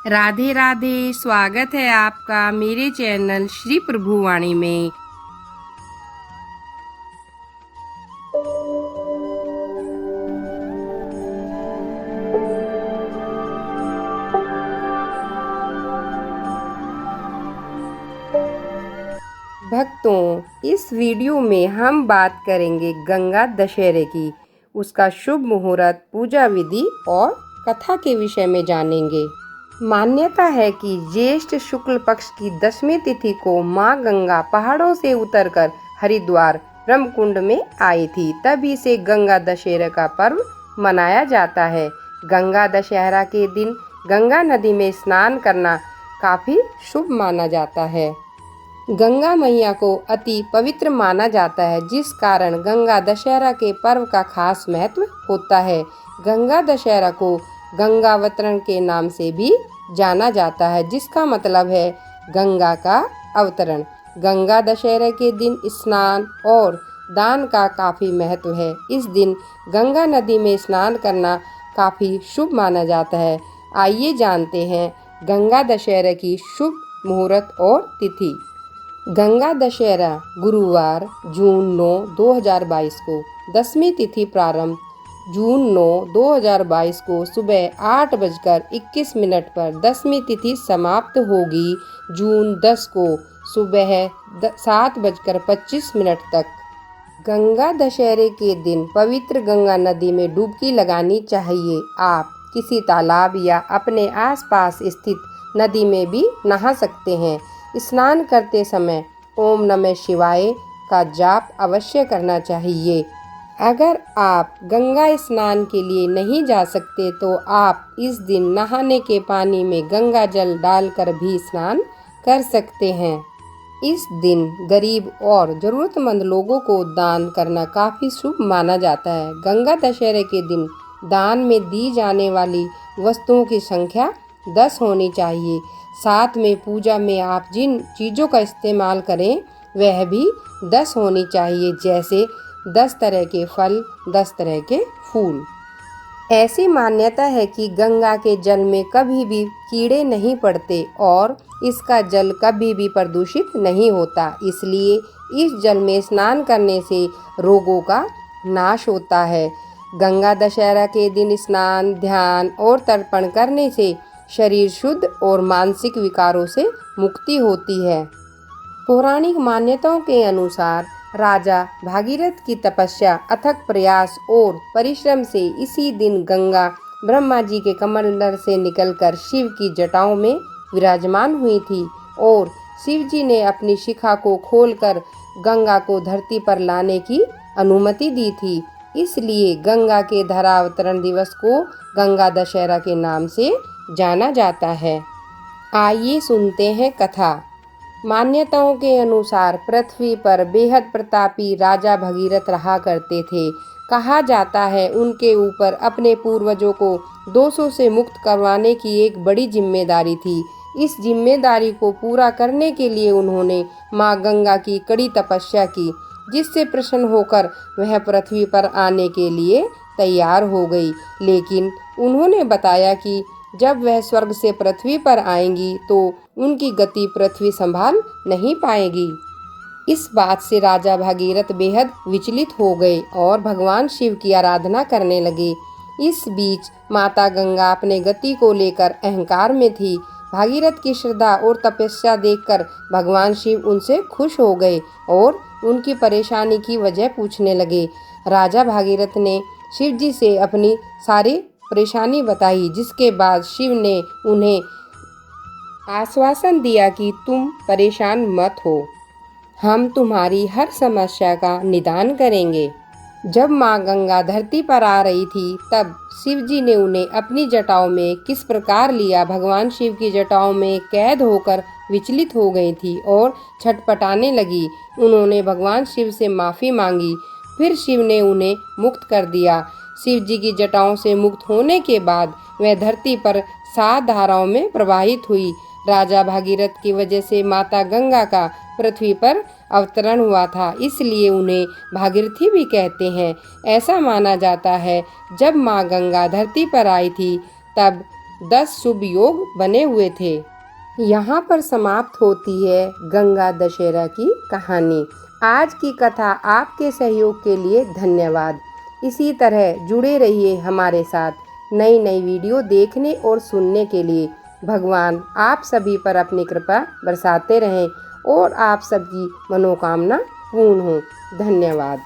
राधे राधे। स्वागत है आपका मेरे चैनल श्री प्रभुवाणी में। भक्तों, इस वीडियो में हम बात करेंगे गंगा दशहरे की, उसका शुभ मुहूर्त, पूजा विधि और कथा के विषय में जानेंगे। मान्यता है कि ज्येष्ठ शुक्ल पक्ष की 10वीं तिथि को माँ गंगा पहाड़ों से उतरकर हरिद्वार ब्रह्मकुंड में आई थी। तभी से गंगा दशहरा का पर्व मनाया जाता है। गंगा दशहरा के दिन गंगा नदी में स्नान करना काफ़ी शुभ माना जाता है। गंगा मैया को अति पवित्र माना जाता है, जिस कारण गंगा दशहरा के पर्व का खास महत्व होता है। गंगा दशहरा को गंगावतरण के नाम से भी जाना जाता है, जिसका मतलब है गंगा का अवतरण। गंगा दशहरा के दिन स्नान और दान का काफ़ी महत्व है। इस दिन गंगा नदी में स्नान करना काफ़ी शुभ माना जाता है। आइए जानते हैं गंगा दशहरा की शुभ मुहूर्त और तिथि। गंगा दशहरा गुरुवार जून 9, 2022 को 10वीं तिथि प्रारंभ जून 9, 2022 को सुबह 8:21 पर 10वीं तिथि समाप्त होगी जून 10 को सुबह 7:25 तक। गंगा दशहरे के दिन पवित्र गंगा नदी में डुबकी लगानी चाहिए। आप किसी तालाब या अपने आसपास स्थित नदी में भी नहा सकते हैं। स्नान करते समय ओम नमः शिवाय का जाप अवश्य करना चाहिए। अगर आप गंगा स्नान के लिए नहीं जा सकते तो आप इस दिन नहाने के पानी में गंगा जल डालकर भी स्नान कर सकते हैं। इस दिन गरीब और ज़रूरतमंद लोगों को दान करना काफ़ी शुभ माना जाता है। गंगा दशहरे के दिन दान में दी जाने वाली वस्तुओं की संख्या 10 होनी चाहिए। साथ में पूजा में आप जिन चीज़ों का इस्तेमाल करें वह भी 10 होनी चाहिए, जैसे 10 तरह के फल, 10 तरह के फूल। ऐसी मान्यता है कि गंगा के जल में कभी भी कीड़े नहीं पड़ते और इसका जल कभी भी प्रदूषित नहीं होता। इसलिए इस जल में स्नान करने से रोगों का नाश होता है। गंगा दशहरा के दिन स्नान, ध्यान और तर्पण करने से शरीर शुद्ध और मानसिक विकारों से मुक्ति होती है। पौराणिक मान्यताओं के अनुसार राजा भागीरथ की तपस्या, अथक प्रयास और परिश्रम से इसी दिन गंगा ब्रह्मा जी के कमंडल से निकलकर शिव की जटाओं में विराजमान हुई थी और शिव जी ने अपनी शिखा को खोलकर गंगा को धरती पर लाने की अनुमति दी थी। इसलिए गंगा के धरावतरण दिवस को गंगा दशहरा के नाम से जाना जाता है। आइए सुनते हैं कथा। मान्यताओं के अनुसार पृथ्वी पर बेहद प्रतापी राजा भगीरथ रहा करते थे। कहा जाता है उनके ऊपर अपने पूर्वजों को दोषों से मुक्त करवाने की एक बड़ी जिम्मेदारी थी। इस जिम्मेदारी को पूरा करने के लिए उन्होंने माँ गंगा की कड़ी तपस्या की, जिससे प्रसन्न होकर वह पृथ्वी पर आने के लिए तैयार हो गई। लेकिन उन्होंने बताया कि जब वह स्वर्ग से पृथ्वी पर आएंगी तो उनकी गति पृथ्वी संभाल नहीं पाएगी। इस बात से राजा भागीरथ बेहद विचलित हो गए और भगवान शिव की आराधना करने लगे। इस बीच माता गंगा अपने गति को लेकर अहंकार में थी। भागीरथ की श्रद्धा और तपस्या देखकर भगवान शिव उनसे खुश हो गए और उनकी परेशानी की वजह पूछने लगे। राजा भागीरथ ने शिव जी से अपनी सारी परेशानी बताई, जिसके बाद शिव ने उन्हें आश्वासन दिया कि तुम परेशान मत हो, हम तुम्हारी हर समस्या का निदान करेंगे। जब माँ गंगा धरती पर आ रही थी तब शिव जी ने उन्हें अपनी जटाओं में किस प्रकार लिया। भगवान शिव की जटाओं में कैद होकर विचलित हो गई थी और छटपटाने लगी। उन्होंने भगवान शिव से माफ़ी मांगी, फिर शिव ने उन्हें मुक्त कर दिया। शिव जी की जटाओं से मुक्त होने के बाद वह धरती पर 7 धाराओं में प्रवाहित हुई। राजा भागीरथ की वजह से माता गंगा का पृथ्वी पर अवतरण हुआ था, इसलिए उन्हें भागीरथी भी कहते हैं। ऐसा माना जाता है जब माँ गंगा धरती पर आई थी तब 10 शुभ योग बने हुए थे। यहाँ पर समाप्त होती है गंगा दशहरा की कहानी। आज की कथा आपके सहयोग के लिए धन्यवाद। इसी तरह जुड़े रहिए हमारे साथ। नई नई वीडियो देखने और सुनने के लिए भगवान आप सभी पर अपनी कृपा बरसाते रहें और आप सबकी मनोकामना पूर्ण हो। धन्यवाद।